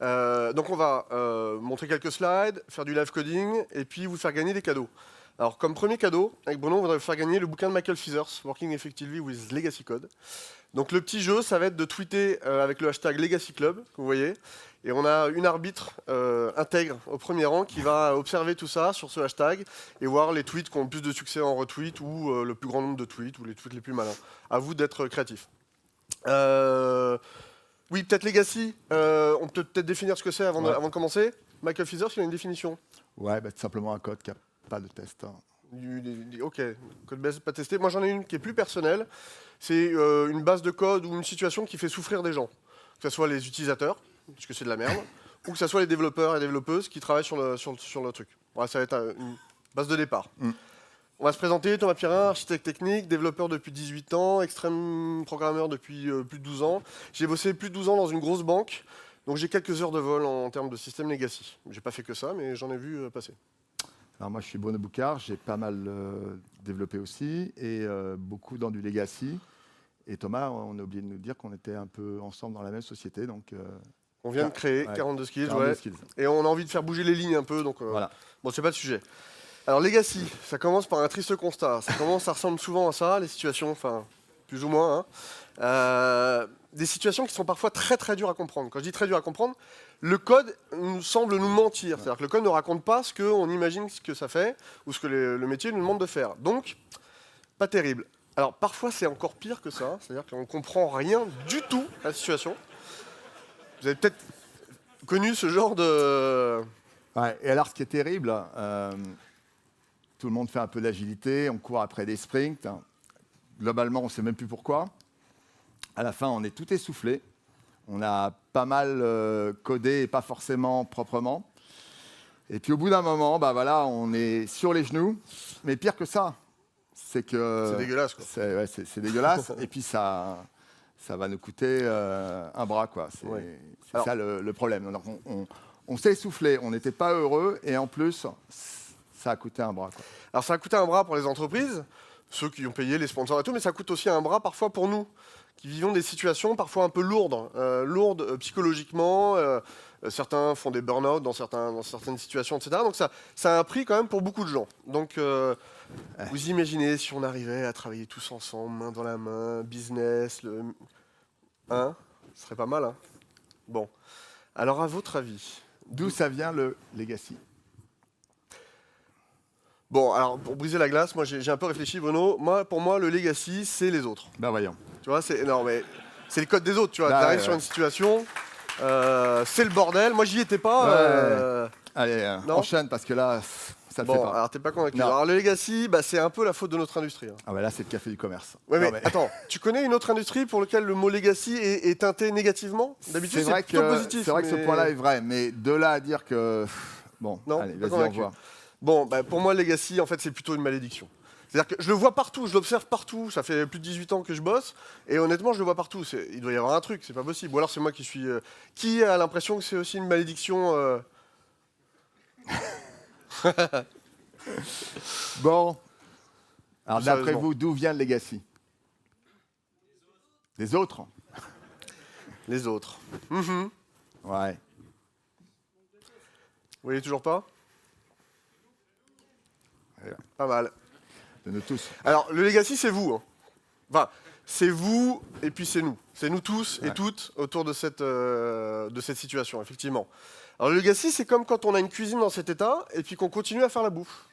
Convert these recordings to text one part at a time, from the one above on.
Donc on va montrer quelques slides, faire du live coding, et puis vous faire gagner des cadeaux. Alors comme premier cadeau, avec Bruno, on voudrait vous faire gagner le bouquin de Michael Feathers, Working Effectively with Legacy Code. Donc le petit jeu, ça va être de tweeter avec le hashtag Legacy Club, que vous voyez, et on a une arbitre intègre au premier rang qui va observer tout ça sur ce hashtag et voir les tweets qui ont le plus de succès en retweet ou le plus grand nombre de tweets ou les tweets les plus malins. À vous d'être créatif. Oui, peut-être Legacy. On peut peut-être définir ce que c'est avant, avant de commencer. Michael Feathers, il a une définition. Ouais, tout simplement un code qui n'a pas de test. Ok, code base pas testé. Moi, j'en ai une qui est plus personnelle. C'est une base de code ou une situation qui fait souffrir des gens. Que ce soit les utilisateurs, parce que c'est de la merde, ou que ce soit les développeurs et développeuses qui travaillent sur le truc. Voilà, ça va être une base de départ. On va se présenter, Thomas Pirin, architecte technique, développeur depuis 18 ans, extrême programmeur depuis plus de 12 ans. J'ai bossé plus de 12 ans dans une grosse banque, donc j'ai quelques heures de vol en termes de système legacy. J'ai pas fait que ça, mais j'en ai vu passer. Alors moi, je suis Bruno Boucard, j'ai pas mal développé aussi, et beaucoup dans du legacy. Et Thomas, on a oublié de nous dire qu'on était un peu ensemble dans la même société, donc... on vient de créer 42 skills, 42 skills. Et on a envie de faire bouger les lignes un peu, donc voilà. Bon, c'est pas le sujet. Alors Legacy, ça commence par un triste constat. Ça ressemble souvent à ça, les situations, enfin, plus ou moins. Hein. Des situations qui sont parfois très très dures à comprendre. Quand je dis très dur à comprendre, le code semble nous mentir. C'est-à-dire que le code ne raconte pas ce qu'on imagine ce que ça fait, ou ce que le métier nous demande de faire. Donc, pas terrible. Alors parfois c'est encore pire que ça, c'est-à-dire qu'on ne comprend rien du tout à la situation. Vous avez peut-être connu ce genre de... Ouais, et alors ce qui est terrible, tout le monde fait un peu d'agilité, on court après des sprints. Globalement, on ne sait même plus pourquoi. À la fin, on est tout essoufflé. On a pas mal codé et pas forcément proprement. Et puis au bout d'un moment, bah voilà, on est sur les genoux. Mais pire que ça, c'est que... C'est dégueulasse, quoi. C'est dégueulasse. Et puis ça va nous coûter un bras, quoi. C'est ça le problème. Alors, on s'est essoufflé, on n'était pas heureux. Et en plus, ça a coûté un bras, quoi. Alors ça a coûté un bras pour les entreprises, ceux qui ont payé, les sponsors et tout, mais ça coûte aussi un bras parfois pour nous, qui vivons des situations parfois un peu lourdes psychologiquement. Certains font des burn-out dans certaines situations, etc. Donc ça a un prix quand même pour beaucoup de gens. Donc vous imaginez si on arrivait à travailler tous ensemble, main dans la main, business, hein, ce serait pas mal, hein. Bon, alors à votre avis, d'où ça vient le legacy? Bon, alors pour briser la glace, moi j'ai un peu réfléchi, Bruno. Pour moi, le legacy, c'est les autres. Ben voyons. Tu vois, c'est le code des autres. Tu vois, t'arrives sur une situation, c'est le bordel. Moi, j'y étais pas. Allez, enchaîne parce que là, ça le fait pas. Alors t'es pas convaincu. Alors le legacy, c'est un peu la faute de notre industrie. Hein. Ah bah là, c'est le café du commerce. Ouais, mais attends, tu connais une autre industrie pour laquelle le mot legacy est teinté négativement? D'habitude, c'est plutôt positif. C'est vrai que ce point-là est vrai, mais de là à dire que bon, non, allez, vas-y, au revoir. Bon, pour moi, le legacy, en fait, c'est plutôt une malédiction. C'est-à-dire que je le vois partout, je l'observe partout. Ça fait plus de 18 ans que je bosse, et honnêtement, je le vois partout. Il doit y avoir un truc, c'est pas possible. Ou alors c'est moi qui suis... Qui a l'impression que c'est aussi une malédiction Bon. Alors d'après vous, d'où vient le legacy? Les autres. Les autres. Ouais. Vous voyez toujours pas? Pas mal. De nous tous. Alors, le legacy, c'est vous. Hein. Enfin, c'est vous et puis c'est nous. C'est nous tous et toutes autour de cette situation, effectivement. Alors, le legacy, c'est comme quand on a une cuisine dans cet état et puis qu'on continue à faire la bouffe.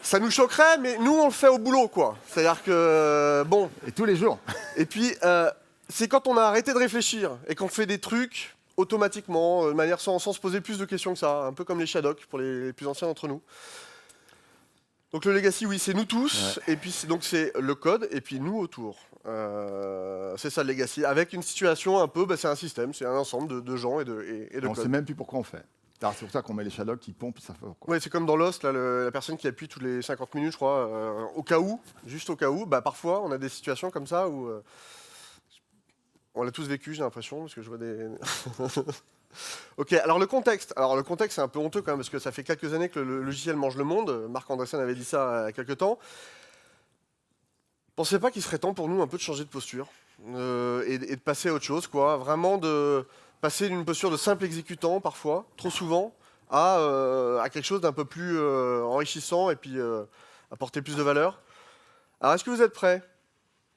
Ça nous choquerait, mais nous, on le fait au boulot, quoi. C'est-à-dire que, bon... Et tous les jours. Et puis, c'est quand on a arrêté de réfléchir et qu'on fait des trucs automatiquement, de manière sans se poser plus de questions que ça, un peu comme les Shadok pour les plus anciens d'entre nous. Donc le legacy, oui, c'est nous tous, et puis c'est le code, et puis nous autour. C'est ça le legacy, avec une situation un peu, c'est un système, c'est un ensemble de gens et de on code. ne sait même plus pourquoi on fait. C'est pour ça qu'on met les Shadok qui pompent, ça fait quoi. Ouais, c'est comme dans Lost, là, la personne qui appuie toutes les 50 minutes, je crois, au cas où, juste au cas où. Parfois, on a des situations comme ça où... on l'a tous vécu, j'ai l'impression, parce que je vois des... Ok, alors le contexte. Alors le contexte, c'est un peu honteux quand même, parce que ça fait quelques années que le logiciel mange le monde. Marc Andreessen avait dit ça il y a quelques temps. Pensez pas qu'il serait temps pour nous un peu de changer de posture et de passer à autre chose, quoi. Vraiment de passer d'une posture de simple exécutant, parfois, trop souvent, à quelque chose d'un peu plus enrichissant et puis apporter plus de valeur. Alors, est-ce que vous êtes prêts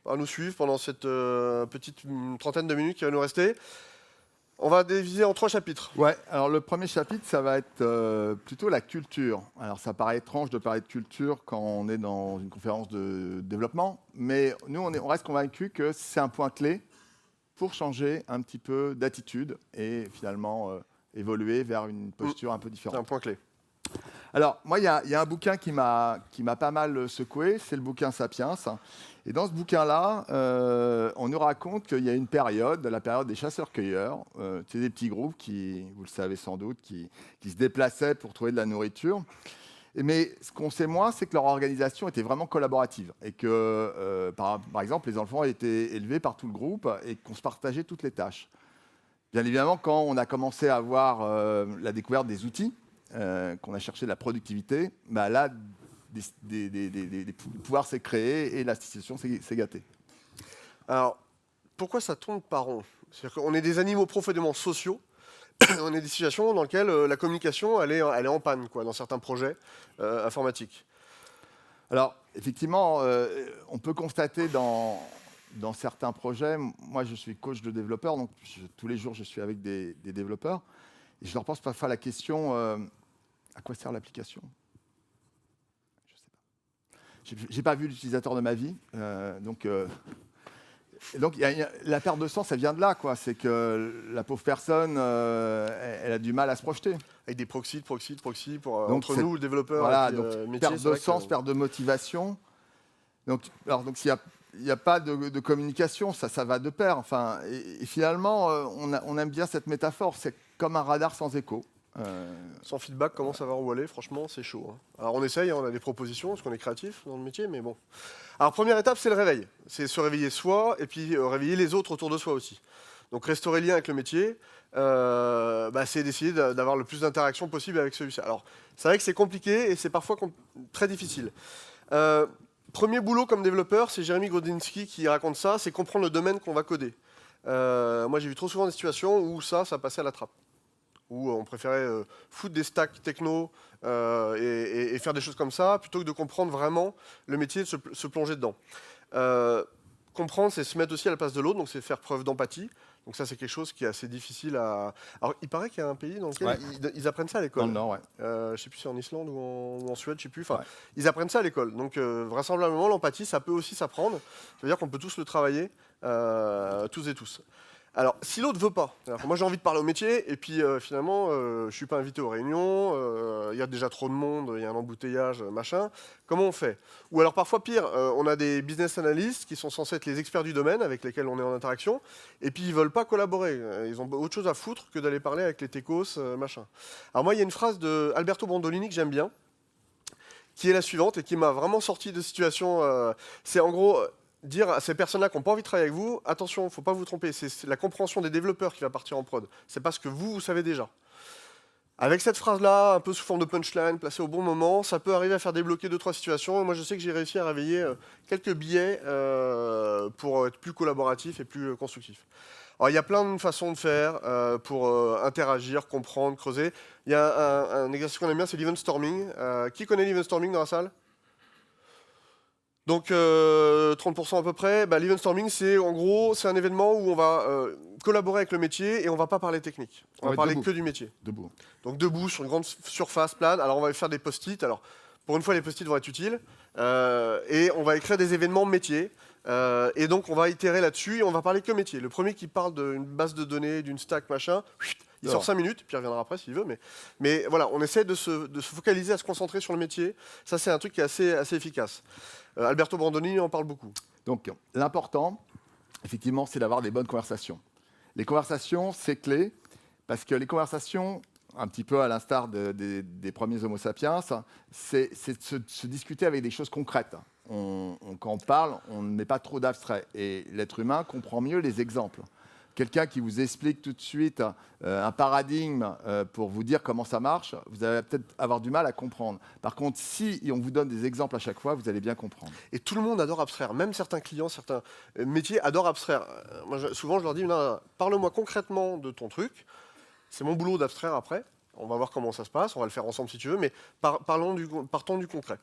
à nous suivre pendant cette petite trentaine de minutes qui va nous rester? On va diviser en 3 chapitres. Ouais, alors le premier chapitre, ça va être plutôt la culture. Alors ça paraît étrange de parler de culture quand on est dans une conférence de développement, mais nous, on reste convaincus que c'est un point clé pour changer un petit peu d'attitude et finalement évoluer vers une posture un peu C'est différente. un point clé. Alors, moi, il y a un bouquin qui m'a pas mal secoué, c'est le bouquin Sapiens. Et dans ce bouquin-là, on nous raconte qu'il y a une période, la période des chasseurs-cueilleurs. C'est des petits groupes qui, vous le savez sans doute, qui se déplaçaient pour trouver de la nourriture. Mais ce qu'on sait moins, c'est que leur organisation était vraiment collaborative. Et que, par exemple, les enfants étaient élevés par tout le groupe et qu'on se partageait toutes les tâches. Bien évidemment, quand on a commencé à avoir la découverte des outils, qu'on a cherché de la productivité, bah là, des pouvoirs s'est créé et la situation s'est gâtée. Alors, pourquoi ça tourne pas rond? C'est-à-dire qu'on est des animaux profondément sociaux. On est des situations dans lesquelles la communication, elle est en panne, quoi, dans certains projets informatiques. Alors, effectivement, on peut constater dans certains projets, moi je suis coach de développeurs, donc tous les jours je suis avec des développeurs, et je leur pose parfois la question, à quoi sert l'application? Je sais pas. J'ai pas vu l'utilisateur de ma vie, donc la perte de sens, ça vient de là, quoi. C'est que la pauvre personne, elle a du mal à se projeter. Avec des proxys pour, Donc, entre nous, le développeur, voilà, et puis, donc le métier. perte c'est de vrai sens, que- perte de motivation. Donc s'il n'y a pas de communication, ça va de pair. Enfin, et finalement, on aime bien cette métaphore. C'est comme un radar sans écho. Sans feedback, comment ça va où aller? Franchement, c'est chaud, hein. Alors on essaye, hein, on a des propositions, parce qu'on est créatif dans le métier, mais bon. Alors première étape, c'est le réveil. C'est se réveiller soi, et puis réveiller les autres autour de soi aussi. Donc restaurer le lien avec le métier, c'est d'essayer d'avoir le plus d'interactions possible avec celui-ci. Alors c'est vrai que c'est compliqué, et c'est parfois très difficile. Premier boulot comme développeur, c'est Jérémy Grodinski qui raconte ça, c'est comprendre le domaine qu'on va coder. Moi j'ai vu trop souvent des situations où ça passait à la trappe, où on préférait foutre des stacks techno et faire des choses comme ça, plutôt que de comprendre vraiment le métier, de se plonger dedans. Comprendre, c'est se mettre aussi à la place de l'autre, donc c'est faire preuve d'empathie. Donc ça, c'est quelque chose qui est assez difficile à... Alors, il paraît qu'il y a un pays dans lequel Ouais. ils apprennent ça à l'école. Dans le Nord, ouais. Je ne sais plus si c'est en Islande ou en Suède, je ne sais plus. Enfin, Ouais. ils apprennent ça à l'école. Donc, vraisemblablement, l'empathie, ça peut aussi s'apprendre. Ça veut dire qu'on peut tous le travailler, tous et tous. Alors, si l'autre veut pas, alors, moi j'ai envie de parler au métier, et puis finalement, je ne suis pas invité aux réunions, il y a déjà trop de monde, il y a un embouteillage, machin, comment on fait? Ou alors parfois pire, on a des business analysts qui sont censés être les experts du domaine avec lesquels on est en interaction, et puis ils veulent pas collaborer, ils ont autre chose à foutre que d'aller parler avec les techos, machin. Alors moi, il y a une phrase de Alberto Brandolini que j'aime bien, qui est la suivante, et qui m'a vraiment sorti de situation, c'est en gros... dire à ces personnes-là qui n'ont pas envie de travailler avec vous, attention, il ne faut pas vous tromper, c'est la compréhension des développeurs qui va partir en prod. C'est pas ce que vous savez déjà. Avec cette phrase-là, un peu sous forme de punchline, placée au bon moment, ça peut arriver à faire débloquer 2-3 situations. Et moi, je sais que j'ai réussi à réveiller quelques billets pour être plus collaboratif et plus constructif. Alors, il y a plein de façons de faire pour interagir, comprendre, creuser. Il y a un exercice qu'on aime bien, c'est l'event storming. Qui connaît l'event storming dans la salle? Donc 30% à peu près, l'event storming, c'est en gros, c'est un événement où on va collaborer avec le métier et on ne va pas parler technique. On va parler que du métier. Debout. Donc debout sur une grande surface plane. Alors on va faire des post-it. Alors pour une fois, les post-it vont être utiles. Et on va écrire des événements métiers. Et donc on va itérer là-dessus et on va parler que métier. Le premier qui parle d'une base de données, d'une stack, machin, il sort 5 minutes, puis il reviendra après s'il veut. Mais voilà, on essaie de se focaliser, à se concentrer sur le métier. Ça, c'est un truc qui est assez efficace. Alberto Brandolini en parle beaucoup. Donc, l'important, effectivement, c'est d'avoir des bonnes conversations. Les conversations, c'est clé, parce que les conversations, un petit peu à l'instar des premiers Homo sapiens, c'est de se discuter avec des choses concrètes. Quand on parle, on ne met pas trop d'abstrait. Et l'être humain comprend mieux les exemples. quelqu'un qui vous explique tout de suite un paradigme pour vous dire comment ça marche, vous allez peut-être avoir du mal à comprendre. Par contre, si on vous donne des exemples à chaque fois, vous allez bien comprendre. Et tout le monde adore abstraire. Même certains clients, certains métiers adorent abstraire. Souvent, je leur dis, non, parle-moi concrètement de ton truc. C'est mon boulot d'abstraire après. On va voir comment ça se passe. On va le faire ensemble si tu veux. Mais partons du concret.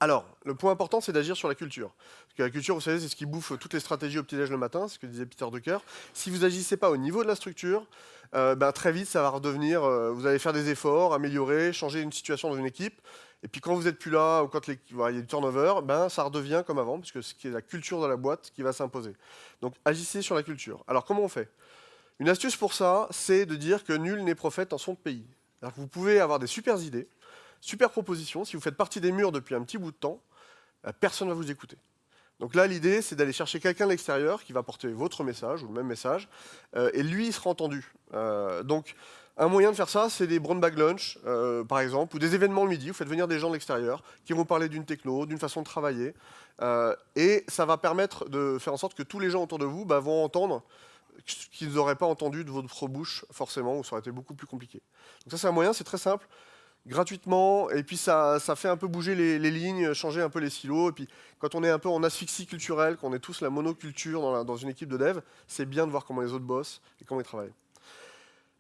Alors, le point important, c'est d'agir sur la culture. Parce que la culture, vous savez, c'est ce qui bouffe toutes les stratégies au petit-déj le matin, c'est ce que disait Peter Drucker. Si vous n'agissez pas au niveau de la structure, très vite, ça va redevenir, vous allez faire des efforts, améliorer, changer une situation dans une équipe. Et puis quand vous n'êtes plus là, ou quand il y a du turnover, ça redevient comme avant, parce que c'est la culture de la boîte qui va s'imposer. Donc agissez sur la culture. Alors comment on fait? Une astuce pour ça, c'est de dire que nul n'est prophète en son pays. Alors que vous pouvez avoir des super idées, super propositions. Si vous faites partie des murs depuis un petit bout de temps, personne ne va vous écouter. Donc là, l'idée, c'est d'aller chercher quelqu'un de l'extérieur qui va porter votre message ou le même message, et lui, il sera entendu. Donc, un moyen de faire ça, c'est des brown bag lunch, par exemple, ou des événements le midi. Vous faites venir des gens de l'extérieur qui vont parler d'une techno, d'une façon de travailler, et ça va permettre de faire en sorte que tous les gens autour de vous vont entendre ce qu'ils n'auraient pas entendu de votre bouche, forcément, ou ça aurait été beaucoup plus compliqué. Donc ça, c'est un moyen, c'est très simple. Gratuitement, et puis ça fait un peu bouger les lignes, changer un peu les silos. Et puis quand on est un peu en asphyxie culturelle, qu'on est tous la monoculture dans une équipe de dev, c'est bien de voir comment les autres bossent et comment ils travaillent.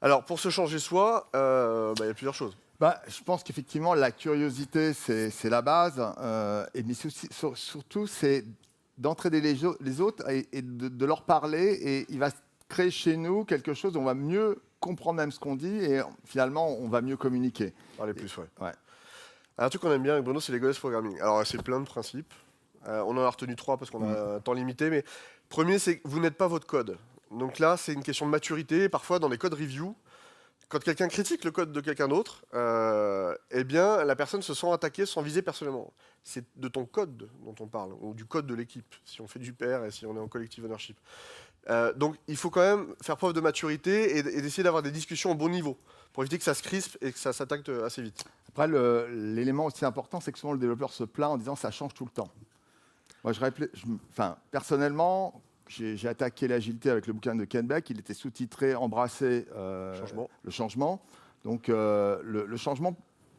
Alors pour se changer soi, y a plusieurs choses. Je pense qu'effectivement, la curiosité, c'est la base. Mais surtout, c'est d'entraider les autres et de leur parler. Et il va se créer chez nous quelque chose où on va mieux comprendre même ce qu'on dit et finalement, on va mieux communiquer. Parler plus, ouais. Ouais. Un truc qu'on aime bien avec Bruno, c'est les goddess programming. Alors c'est plein de principes. On en a retenu 3 parce qu'on a un temps limité. Mais premier, c'est que vous n'êtes pas votre code. Donc là, c'est une question de maturité. Parfois, dans les codes review, quand quelqu'un critique le code de quelqu'un d'autre, la personne se sent attaquée, se sent visée personnellement. C'est de ton code dont on parle, ou du code de l'équipe, si on fait du pair et si on est en collective ownership. Donc il faut quand même faire preuve de maturité et d'essayer d'avoir des discussions au bon niveau, pour éviter que ça se crispe et que ça s'attaque assez vite. Après, l'élément aussi important, c'est que souvent le développeur se plaint en disant ça change tout le temps. Moi, personnellement, j'ai attaqué l'agilité avec le bouquin de Ken Beck. Il était sous-titré Embrasser le changement. Donc, le changement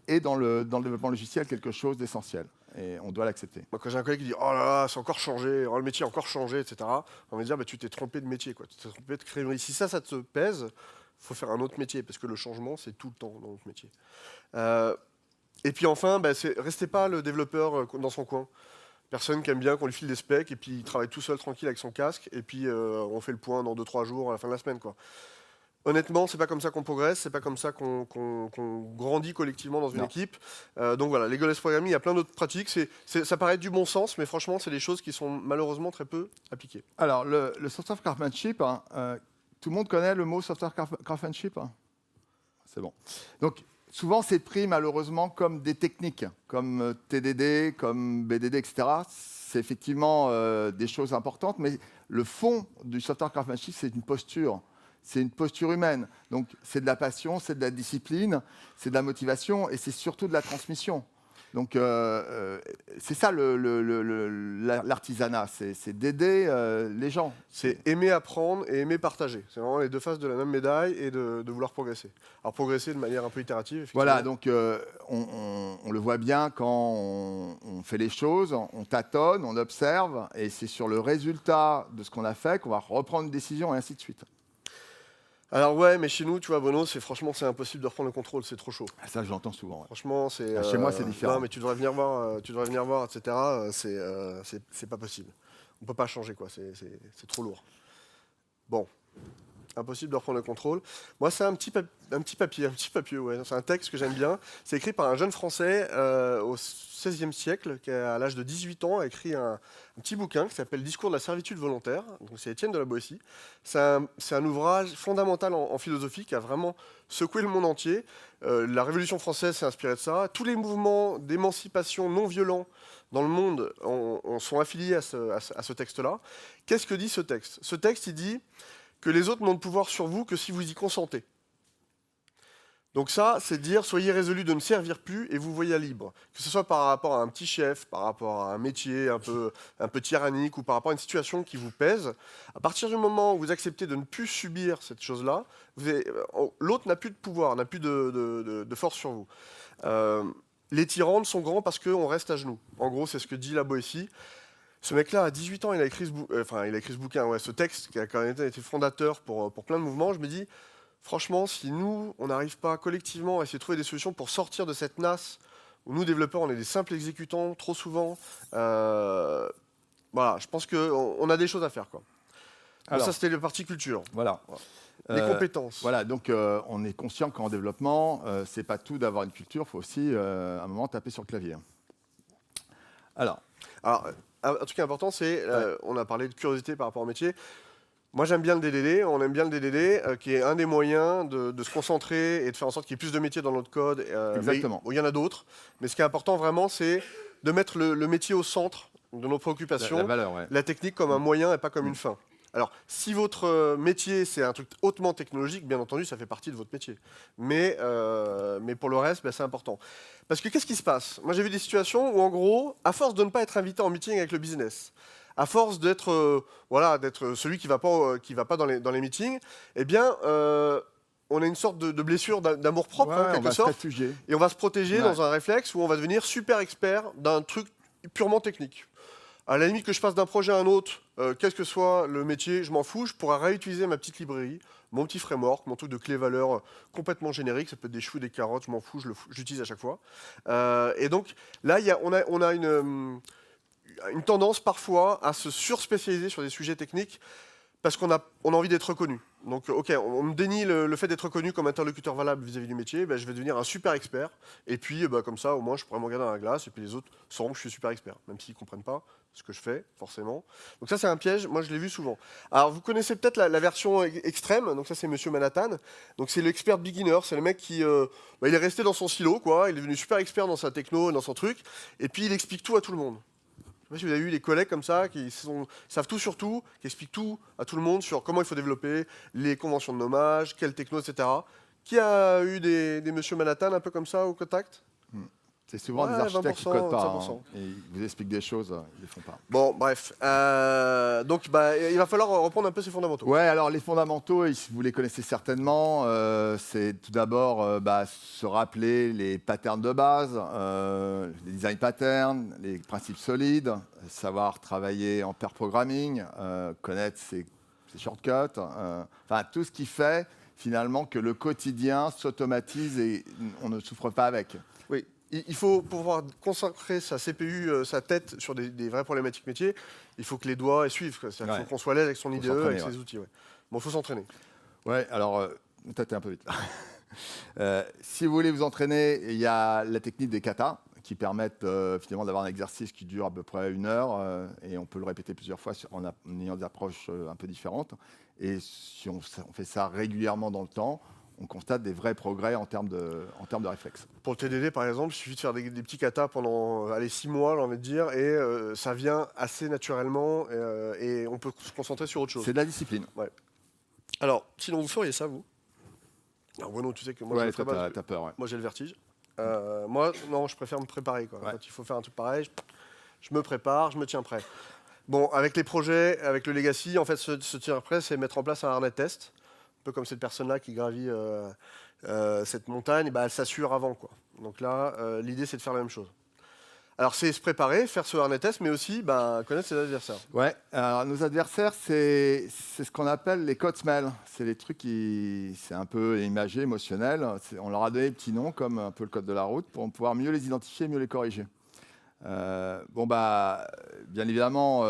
est dans le développement logiciel quelque chose d'essentiel. Et on doit l'accepter. Moi, quand j'ai un collègue qui dit « Oh là là, c'est encore changé, oh, le métier a encore changé, etc. » On va dire « Tu t'es trompé de métier, quoi. Tu t'es trompé de créneau. Si ça te pèse, il faut faire un autre métier, parce que le changement, c'est tout le temps dans notre métier. » Et puis enfin, restez pas le développeur dans son coin. Personne qui aime bien qu'on lui file des specs et puis il travaille tout seul tranquille avec son casque et puis on fait le point dans 2-3 jours à la fin de la semaine, quoi. Honnêtement, c'est pas comme ça qu'on progresse, c'est pas comme ça qu'on grandit collectivement dans une équipe. Donc voilà, les goddess programming, il y a plein d'autres pratiques. Ça paraît être du bon sens, mais franchement, c'est des choses qui sont malheureusement très peu appliquées. Alors, le software craftsmanship, tout le monde connaît le mot software craftsmanship, C'est bon. Donc, souvent, c'est pris malheureusement comme des techniques, comme TDD, comme BDD, etc. C'est effectivement des choses importantes, mais le fond du software craftsmanship, c'est une posture. C'est une posture humaine. Donc, c'est de la passion, c'est de la discipline, c'est de la motivation et c'est surtout de la transmission. Donc, c'est ça l'artisanat, c'est d'aider les gens. C'est aimer apprendre et aimer partager. C'est vraiment les deux faces de la même médaille et de vouloir progresser. Alors, progresser de manière un peu itérative. Voilà, donc on le voit bien quand on fait les choses, on tâtonne, on observe, et c'est sur le résultat de ce qu'on a fait qu'on va reprendre une décision et ainsi de suite. Alors ouais, mais chez nous, tu vois, Bruno, franchement, c'est impossible de reprendre le contrôle, c'est trop chaud. Ça, je l'entends souvent. Ouais. Franchement, c'est. Chez moi, c'est différent. Non, mais tu devrais venir voir, etc. C'est pas possible. On peut pas changer, quoi. C'est trop lourd. Bon, impossible de reprendre le contrôle. Moi, c'est un petit papier, ouais. C'est un texte que j'aime bien. C'est écrit par un jeune Français au XVIe siècle, qui à l'âge de 18 ans a écrit un petit bouquin qui s'appelle Discours de la servitude volontaire. Donc, c'est Étienne de la Boétie. C'est un ouvrage fondamental en philosophie qui a vraiment secoué le monde entier. La Révolution française s'est inspirée de ça. Tous les mouvements d'émancipation non violents dans le monde sont affiliés à ce texte-là. Qu'est-ce que dit ce texte? Ce texte, il dit que les autres n'ont de pouvoir sur vous que si vous y consentez. Donc ça, c'est de dire, soyez résolus de ne servir plus et vous voyez libre. Que ce soit par rapport à un petit chef, par rapport à un métier un peu tyrannique ou par rapport à une situation qui vous pèse, à partir du moment où vous acceptez de ne plus subir cette chose-là, l'autre n'a plus de pouvoir, n'a plus de force sur vous. Les tyrans sont grands parce qu'on reste à genoux. En gros, c'est ce que dit la Boétie. Ce mec-là, à 18 ans, il a écrit ce bouquin, ouais, ce texte qui a quand même été fondateur pour plein de mouvements. Je me dis, franchement, si nous, on n'arrive pas collectivement à essayer de trouver des solutions pour sortir de cette nasse où nous, développeurs, on est des simples exécutants trop souvent, voilà, je pense qu'on a des choses à faire, quoi. Alors, ça, c'était la partie culture. Voilà. Les compétences. Voilà, donc on est conscient qu'en développement, c'est pas tout d'avoir une culture, il faut aussi, à un moment, taper sur le clavier. Alors, un truc important, c'est, on a parlé de curiosité par rapport au métier. Moi, j'aime bien le DDD, on aime bien le DDD, qui est un des moyens de se concentrer et de faire en sorte qu'il y ait plus de métiers dans notre code. Exactement. Il y en a d'autres, mais ce qui est important vraiment, c'est de mettre le métier au centre de nos préoccupations, la valeur, ouais. la technique comme un moyen et pas comme une fin. Alors, si votre métier, c'est un truc hautement technologique, bien entendu, ça fait partie de votre métier. Mais pour le reste, c'est important. Parce que qu'est-ce qui se passe? Moi, j'ai vu des situations où, en gros, à force de ne pas être invité en meeting avec le business, à force d'être d'être celui qui va pas dans les meetings, eh bien, on a une sorte de blessure d'amour-propre, en quelque sorte. Et on va se protéger dans un réflexe où on va devenir super expert d'un truc purement technique. À la limite que je passe d'un projet à un autre, quel que soit le métier, je m'en fous, je pourrais réutiliser ma petite librairie, mon petit framework, mon truc de clé-valeur complètement générique, ça peut être des choux, des carottes, je m'en fous, j'utilise à chaque fois. Et donc là, on a une tendance parfois à se surspécialiser sur des sujets techniques parce qu'on a envie d'être reconnu. Donc, ok, on me dénie le fait d'être reconnu comme interlocuteur valable vis-à-vis du métier, je vais devenir un super expert. Et puis, comme ça, au moins, je pourrais me regarder dans la glace et puis les autres sauront que je suis super expert, même s'ils ne comprennent pas ce que je fais, forcément. Donc ça, c'est un piège. Moi, je l'ai vu souvent. Alors, vous connaissez peut-être la version extrême. Donc ça, c'est Monsieur Manhattan. Donc c'est l'expert beginner. C'est le mec qui, il est resté dans son silo, quoi. Il est devenu super expert dans sa techno, dans son truc. Et puis, il explique tout à tout le monde. Je ne sais pas si vous avez eu des collègues comme ça qui savent tout sur tout, qui expliquent tout à tout le monde sur comment il faut développer, les conventions de nommage, quelle techno, etc. Qui a eu des Monsieur Manhattan un peu comme ça au contact? C'est souvent des architectes qui ne codent pas. Et ils vous expliquent des choses, ils ne les font pas. Bon, bref. Donc, il va falloir reprendre un peu ces fondamentaux. Ouais, alors les fondamentaux, vous les connaissez certainement. C'est tout d'abord se rappeler les patterns de base, les design patterns, les principes solides, savoir travailler en pair programming, connaître ses shortcuts, enfin tout ce qui fait finalement que le quotidien s'automatise et on ne souffre pas avec. Oui. Il faut pouvoir concentrer sa CPU, sa tête sur des vraies problématiques métiers. Il faut que les doigts suivent. Il faut qu'on soit à l'aise avec son IDE, avec ses outils. Ouais. Bon, il faut s'entraîner. Ouais, alors, tâtez un peu vite. Si vous voulez vous entraîner, il y a la technique des katas qui permettent finalement d'avoir un exercice qui dure à peu près 1 heure et on peut le répéter plusieurs fois en ayant des approches un peu différentes. Et si on fait ça régulièrement dans le temps, on constate des vrais progrès en termes de réflexes. Pour le TDD, par exemple, il suffit de faire des petits katas pendant 6 mois, j'ai envie de dire, et ça vient assez naturellement et on peut se concentrer sur autre chose. C'est de la discipline. Ouais. Alors, sinon, vous feriez ça, vous? Alors, Bruno, tu sais que moi, je ferais pas. T'as peur, ouais. Moi, j'ai le vertige. Moi, non, je préfère me préparer, quoi. Ouais. Quand il faut faire un truc pareil, je me prépare, je me tiens prêt. Bon, avec les projets, avec le legacy, en fait, se tenir prêt, c'est mettre en place un harnais de test. Un peu comme cette personne-là qui gravit cette montagne, elle s'assure avant, quoi. Donc là, l'idée, c'est de faire la même chose. Alors, c'est se préparer, faire ce harnais test, mais aussi connaître ses adversaires. Ouais, alors nos adversaires, c'est ce qu'on appelle les code smells. C'est les trucs c'est un peu imagé, émotionnel. On leur a donné des petits noms, comme un peu le code de la route, pour pouvoir mieux les identifier, mieux les corriger. Bien évidemment,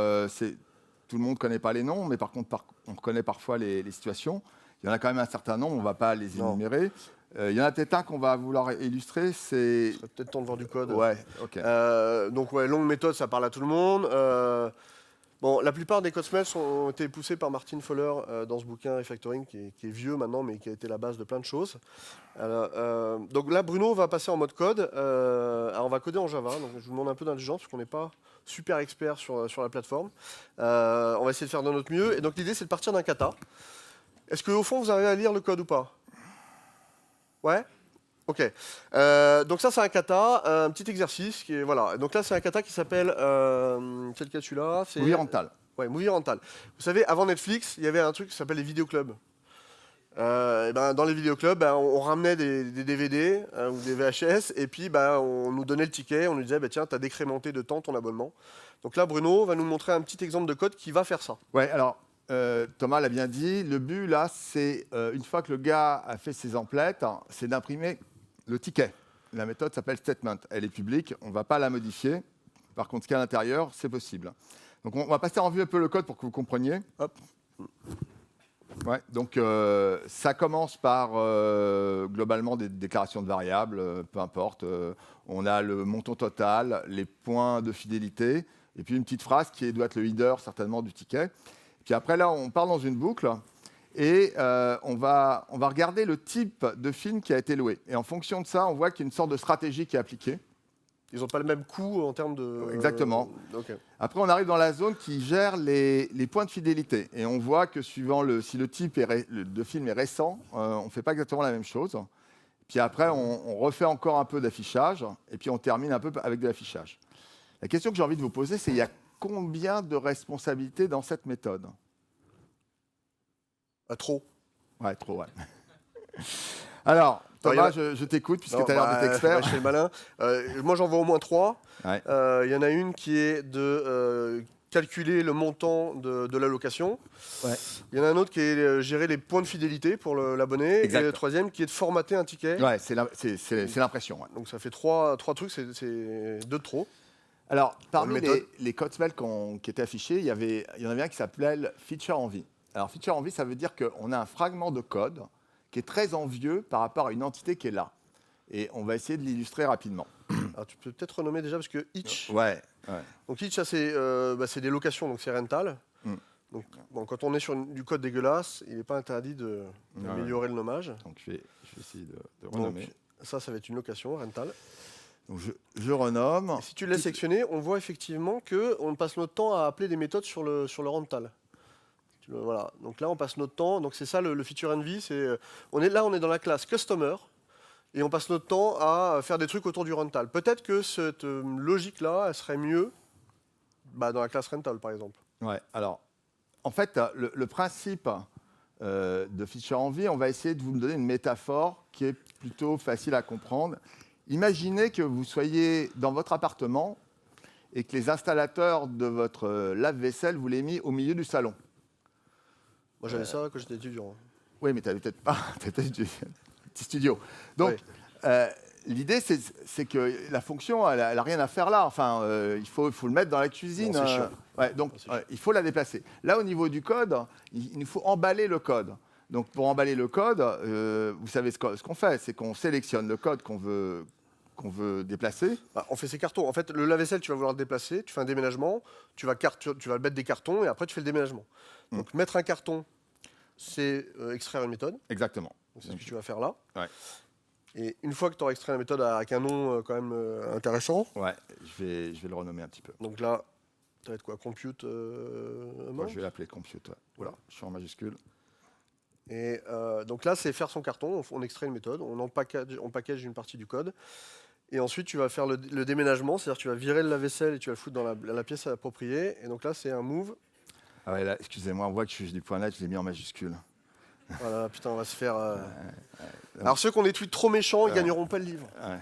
tout le monde ne connaît pas les noms, mais par contre, on connaît parfois les situations. Il y en a quand même un certain nombre, on ne va pas les énumérer. Il y en a peut-être un qu'on va vouloir illustrer, c'est... Ce serait peut-être temps de voir du code. Ouais, ok. Donc, longue méthode, ça parle à tout le monde. La plupart des code smells ont été poussés par Martin Fowler dans ce bouquin Refactoring, qui est vieux maintenant, mais qui a été la base de plein de choses. Donc là, Bruno va passer en mode code. Alors, on va coder en Java, donc je vous demande un peu d'indulgence, parce qu'on n'est pas super expert sur la plateforme. On va essayer de faire de notre mieux. Et donc, l'idée, c'est de partir d'un kata. Est-ce qu'au fond, vous arrivez à lire le code ou pas? Ouais? Ok. Donc ça, c'est un kata, un petit exercice. Qui est, voilà. Donc là, c'est un kata qui s'appelle... c'est lequel celui-là? Movie Rental. Ouais, Movie Rental. Vous savez, avant Netflix, il y avait un truc qui s'appelle les vidéoclubs. Et ben, dans les vidéoclubs, ben, on ramenait des DVD ou des VHS, et puis ben, on nous donnait le ticket, on nous disait, ben, tiens, tu as décrémenté de temps ton abonnement. Donc là, Bruno va nous montrer un petit exemple de code qui va faire ça. Ouais, alors, Thomas l'a bien dit, le but, là, c'est, une fois que le gars a fait ses emplettes, hein, c'est d'imprimer le ticket. La méthode s'appelle statement. Elle est publique, on ne va pas la modifier. Par contre, ce qu'il y a à l'intérieur, c'est possible. Donc, on va passer en revue un peu le code pour que vous compreniez. Hop. Ouais, donc, ça commence par, globalement, des déclarations de variables, peu importe. On a le montant total, les points de fidélité, et puis une petite phrase qui doit être le header, certainement, du ticket. Puis après, là, on part dans une boucle et on va regarder le type de film qui a été loué. Et en fonction de ça, on voit qu'il y a une sorte de stratégie qui est appliquée. Ils n'ont pas le même coût en termes de... Exactement. Ok. Après, on arrive dans la zone qui gère les points de fidélité. Et on voit que suivant si le type de film est récent, on ne fait pas exactement la même chose. Puis après, on refait encore un peu d'affichage. Et puis on termine un peu avec de l'affichage. La question que j'ai envie de vous poser, c'est il y a combien de responsabilités dans cette méthode? Trop. Ouais, trop, ouais. Alors, Thomas, je t'écoute, puisque tu as l'air d'être expert. Ouais, je fais le malin. Moi, j'en vois au moins 3. Ouais. Il y en a une qui est de calculer le montant de l'allocation. Ouais. Il y en a un autre qui est gérer les points de fidélité pour l'abonné. Exact. Et le troisième qui est de formater un ticket. Ouais, c'est l'impression. Ouais. Donc ça fait trois trucs, c'est 2 de trop. Alors, parmi méthode. les codes smells qui étaient affichés, il y en avait un qui s'appelait feature envie. Alors, feature envie, ça veut dire qu'on a un fragment de code qui est très envieux par rapport à une entité qui est là. Et on va essayer de l'illustrer rapidement. Alors tu peux peut-être renommer déjà parce que each. Ouais. Donc each, ça c'est des locations, donc c'est rental. Donc bon, quand on est sur du code dégueulasse, il n'est pas interdit d'améliorer le nommage. Donc je vais essayer de renommer. Donc, ça va être une location rental. Donc je renomme. Et si tu le laisses sectionner, on voit effectivement qu'on passe notre temps à appeler des méthodes sur le rental. Voilà. Donc là, on passe notre temps. Donc c'est ça le feature envy. On est dans la classe customer et on passe notre temps à faire des trucs autour du rental. Peut-être que cette logique-là, elle serait mieux dans la classe rental, par exemple. Ouais. Alors, en fait, le principe de feature envy, on va essayer de vous donner une métaphore qui est plutôt facile à comprendre. Imaginez que vous soyez dans votre appartement et que les installateurs de votre lave-vaisselle vous l'aient mis au milieu du salon. Moi, j'avais ça quand j'étais étudiant. Oui, mais tu n'avais peut-être pas un petit studio. Donc, l'idée, c'est que la fonction, elle n'a rien à faire là. Enfin, il faut le mettre dans la cuisine. Non, c'est chiant. Ouais, donc, il faut la déplacer. Là, au niveau du code, il nous faut emballer le code. Donc, pour emballer le code, vous savez ce qu'on fait, c'est qu'on sélectionne le code qu'on veut déplacer. On fait ces cartons. En fait, le lave-vaisselle, tu vas vouloir le déplacer, tu fais un déménagement, tu vas mettre des cartons et après tu fais le déménagement. Donc mettre un carton, c'est extraire une méthode. Exactement. C'est ce que tu vas faire là. Ouais. Et une fois que tu auras extrait la méthode avec un nom quand même intéressant. Ouais, je vais le renommer un petit peu. Donc là, ça va être quoi? Compute Je vais l'appeler compute. Ouais. Voilà, je suis en majuscule. Et donc là, c'est faire son carton. On extrait une méthode, on package une partie du code. Et ensuite, tu vas faire le déménagement, c'est-à-dire tu vas virer le lave-vaisselle et tu vas le foutre dans la pièce appropriée. Et donc là, c'est un move. Ah ouais, là, excusez-moi, on voit que je suis du point net, je l'ai mis en majuscule. Voilà, putain, on va se faire... Alors ceux qui ont des tweets trop méchants, ils gagneront pas le livre. Ouais.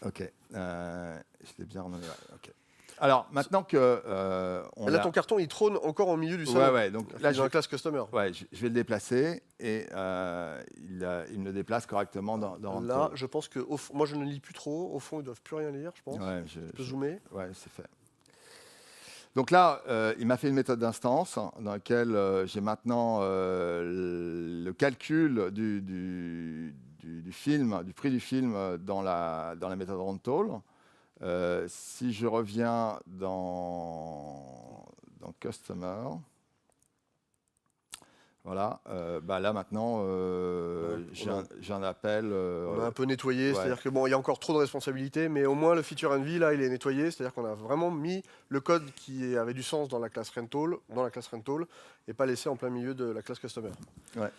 Ok, je l'ai bien renommé. Ouais. Okay. Alors, maintenant que... là, ton carton, il trône encore au milieu du salon. Ouais, donc là, dans la classe customer. Ouais, je vais le déplacer et il me le déplace correctement dans là, je pense que... moi, je ne lis plus trop. Au fond, ils ne doivent plus rien lire, je pense. Ouais, je peux zoomer. Ouais, c'est fait. Donc là, il m'a fait une méthode d'instance dans laquelle j'ai maintenant le calcul du film, du prix du film dans la méthode rental. Si je reviens dans Customer, voilà, là maintenant, j'ai un appel. On a un peu nettoyé, ouais. C'est-à-dire que il y a encore trop de responsabilités, mais au moins le feature envy, là, il est nettoyé, c'est-à-dire qu'on a vraiment mis le code qui avait du sens dans la classe rental, et pas laissé en plein milieu de la classe customer. Ouais.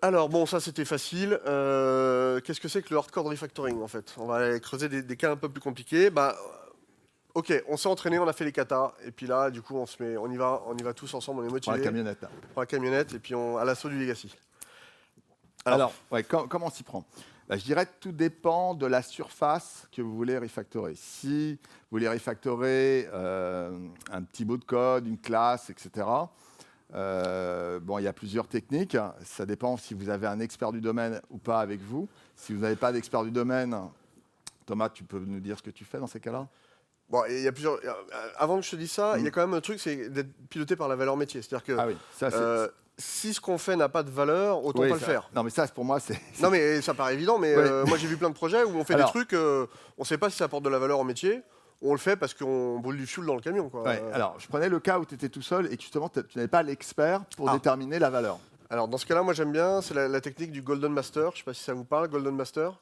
Alors bon, ça c'était facile. Qu'est-ce que c'est que le hardcore refactoring en fait? On va aller creuser des cas un peu plus compliqués. Ok, on s'est entraîné, on a fait les katas, et puis là, du coup, on y va tous ensemble, on est Pour motivés. la camionnette. Là. Pour la camionnette, et puis à l'assaut du legacy. Alors ouais, comment on s'y prend? Je dirais que tout dépend de la surface que vous voulez refactorer. Si vous voulez refactorer un petit bout de code, une classe, etc., il y a plusieurs techniques. Ça dépend si vous avez un expert du domaine ou pas avec vous. Si vous n'avez pas d'expert du domaine, Thomas, tu peux nous dire ce que tu fais dans ces cas-là? Bon, il y a plusieurs. Avant que je te dise ça, il y a quand même un truc, c'est d'être piloté par la valeur métier. C'est-à-dire que Ah oui, ça c'est. si ce qu'on fait n'a pas de valeur, autant Oui, pas le ça- faire. Non, mais ça, pour moi, c'est. Non, mais ça paraît évident, mais Ouais. moi j'ai vu plein de projets où on fait Alors. des trucs, on ne sait pas si ça apporte de la valeur au métier. On le fait parce qu'on brûle du fuel dans le camion. Quoi. Ouais, alors, je prenais le cas où tu étais tout seul et que justement, tu n'avais pas l'expert pour déterminer la valeur. Alors, dans ce cas-là, moi j'aime bien, c'est la technique du Golden Master. Je ne sais pas si ça vous parle, Golden Master.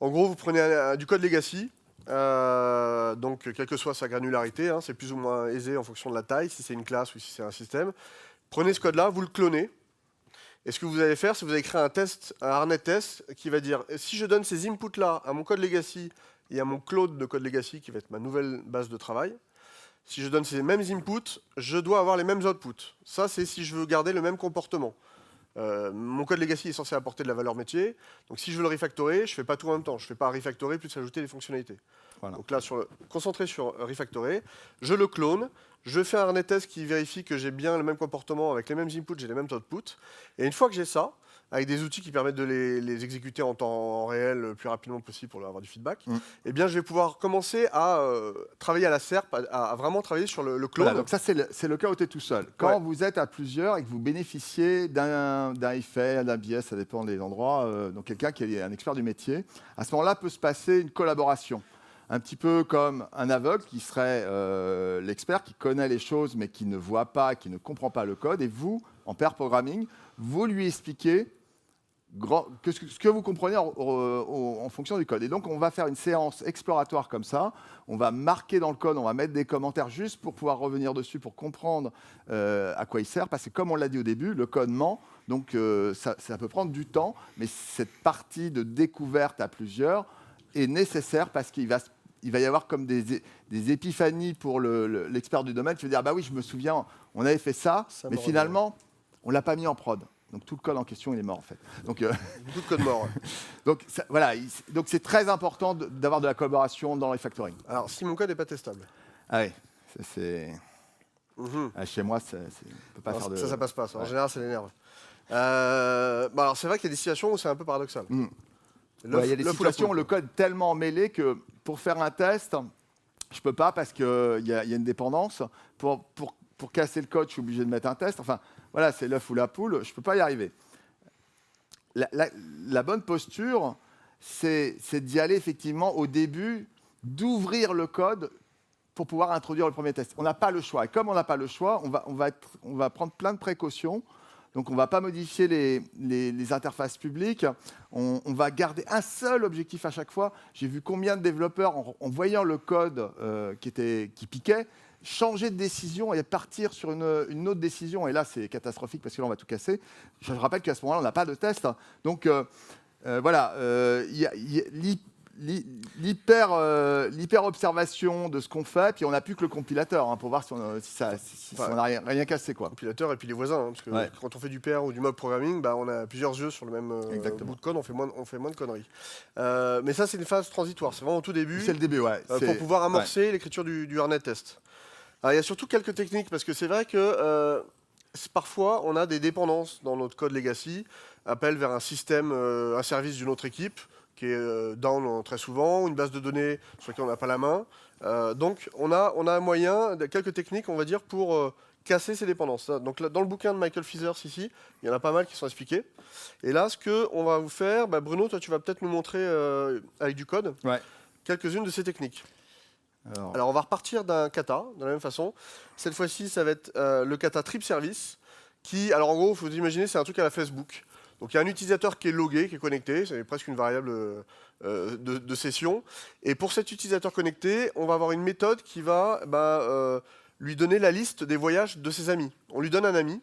En gros, vous prenez du code legacy, donc quelle que soit sa granularité, c'est plus ou moins aisé en fonction de la taille, si c'est une classe ou si c'est un système. Prenez ce code-là, vous le clonez. Et ce que vous allez faire, c'est que vous allez créer un harnais test qui va dire si je donne ces inputs-là à mon code legacy et à mon clone de code legacy, qui va être ma nouvelle base de travail, si je donne ces mêmes inputs, je dois avoir les mêmes outputs. Ça, c'est si je veux garder le même comportement. Mon code legacy est censé apporter de la valeur métier. Donc si je veux le refactorer, je ne fais pas tout en même temps. Je ne fais pas refactorer plus ajouter des fonctionnalités. Voilà. Donc là, concentré sur refactorer, je le clone, je fais un harnais test qui vérifie que j'ai bien le même comportement avec les mêmes inputs, j'ai les mêmes outputs. Et une fois que j'ai ça, avec des outils qui permettent de les exécuter en temps réel le plus rapidement possible pour avoir du feedback, eh bien, je vais pouvoir commencer à travailler à la SERP, à vraiment travailler sur le clone. Voilà, donc ça, c'est le cas où tu es tout seul. Quand vous êtes à plusieurs et que vous bénéficiez d'un IFA, d'un BS, ça dépend des endroits, donc quelqu'un qui est un expert du métier, à ce moment-là peut se passer une collaboration. Un petit peu comme un aveugle qui serait l'expert, qui connaît les choses mais qui ne voit pas, qui ne comprend pas le code. Et vous, en pair programming, vous lui expliquez ce que vous comprenez en fonction du code. Et donc, on va faire une séance exploratoire comme ça. On va marquer dans le code, on va mettre des commentaires juste pour pouvoir revenir dessus, pour comprendre à quoi il sert. Parce que comme on l'a dit au début, le code ment. Donc, ça peut prendre du temps. Mais cette partie de découverte à plusieurs est nécessaire parce qu'il va y avoir comme des épiphanies pour l'expert du domaine qui va dire « bah oui, je me souviens, on avait fait ça mais finalement, on ne l'a pas mis en prod ». Donc tout le code en question, il est mort en fait. Donc, beaucoup de code mort. Donc c'est très important d'avoir de la collaboration dans le refactoring. Alors si mon code n'est pas testable. Ah oui, ça c'est... chez moi, on peut pas faire de... Ça passe pas. Ça. En général, ça l'énerve. Alors c'est vrai qu'il y a des situations où c'est un peu paradoxal. Il y a des situations où le code est tellement mêlé que pour faire un test, je peux pas parce qu'il y a une dépendance. Pour casser le code, je suis obligé de mettre un test. Enfin, voilà, c'est l'œuf ou la poule, je ne peux pas y arriver. La bonne posture, c'est d'y aller effectivement au début, d'ouvrir le code pour pouvoir introduire le premier test. On n'a pas le choix. Et comme on n'a pas le choix, on va prendre plein de précautions. Donc, on ne va pas modifier les interfaces publiques. On va garder un seul objectif à chaque fois. J'ai vu combien de développeurs, en voyant le code qui piquait, changer de décision et partir sur une autre décision. Et là, c'est catastrophique parce que là, on va tout casser. Je rappelle qu'à ce moment-là, on n'a pas de test. Donc, voilà, l'hyper-observation de ce qu'on fait, puis on n'a plus que le compilateur pour voir si on n'a rien cassé. Quoi. Compilateur et puis les voisins. Parce que quand on fait du PR ou du mob programming, on a plusieurs yeux sur le même bout de code, on fait moins de conneries. Mais ça, c'est une phase transitoire. C'est vraiment au tout début. C'est le début, ouais. Pour pouvoir amorcer l'écriture du harnais test. Alors, il y a surtout quelques techniques, parce que c'est vrai que parfois, on a des dépendances dans notre code legacy, appel vers un système, un service d'une autre équipe, qui est down très souvent, une base de données sur laquelle on n'a pas la main. Donc, on a un moyen, quelques techniques, on va dire, pour casser ces dépendances. Donc, là, dans le bouquin de Michael Feathers, ici, il y en a pas mal qui sont expliqués. Et là, ce qu'on va vous faire, Bruno, toi, tu vas peut-être nous montrer, avec du code, quelques-unes de ces techniques. Alors, on va repartir d'un kata, de la même façon. Cette fois-ci, ça va être le kata trip service, qui, alors en gros, il faut vous imaginer, c'est un truc à la Facebook. Donc, il y a un utilisateur qui est logué, qui est connecté, c'est presque une variable de session. Et pour cet utilisateur connecté, on va avoir une méthode qui va lui donner la liste des voyages de ses amis. On lui donne un ami.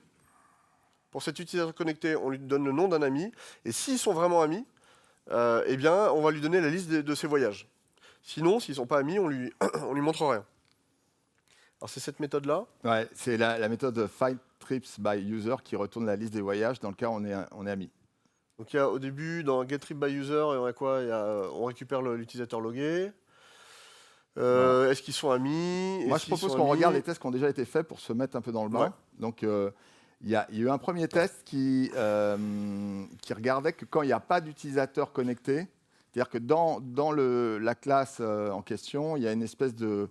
pour cet utilisateur connecté, on lui donne le nom d'un ami. Et s'ils sont vraiment amis, eh bien, on va lui donner la liste de ses voyages. Sinon, s'ils ne sont pas amis, on lui montre rien. Alors c'est cette méthode-là. Ouais, c'est la méthode Find Trips by User qui retourne la liste des voyages dans le cas où on est amis. Donc il y a au début, dans Get Trip by User, on a quoi? On récupère l'utilisateur logué. Voilà. Est-ce qu'ils sont amis? Moi, je propose qu'on regarde les tests qui ont déjà été faits pour se mettre un peu dans le bain. Ouais. Donc, il y a eu un premier test qui regardait que quand il n'y a pas d'utilisateur connecté, c'est-à-dire que dans la classe en question, il y a une espèce de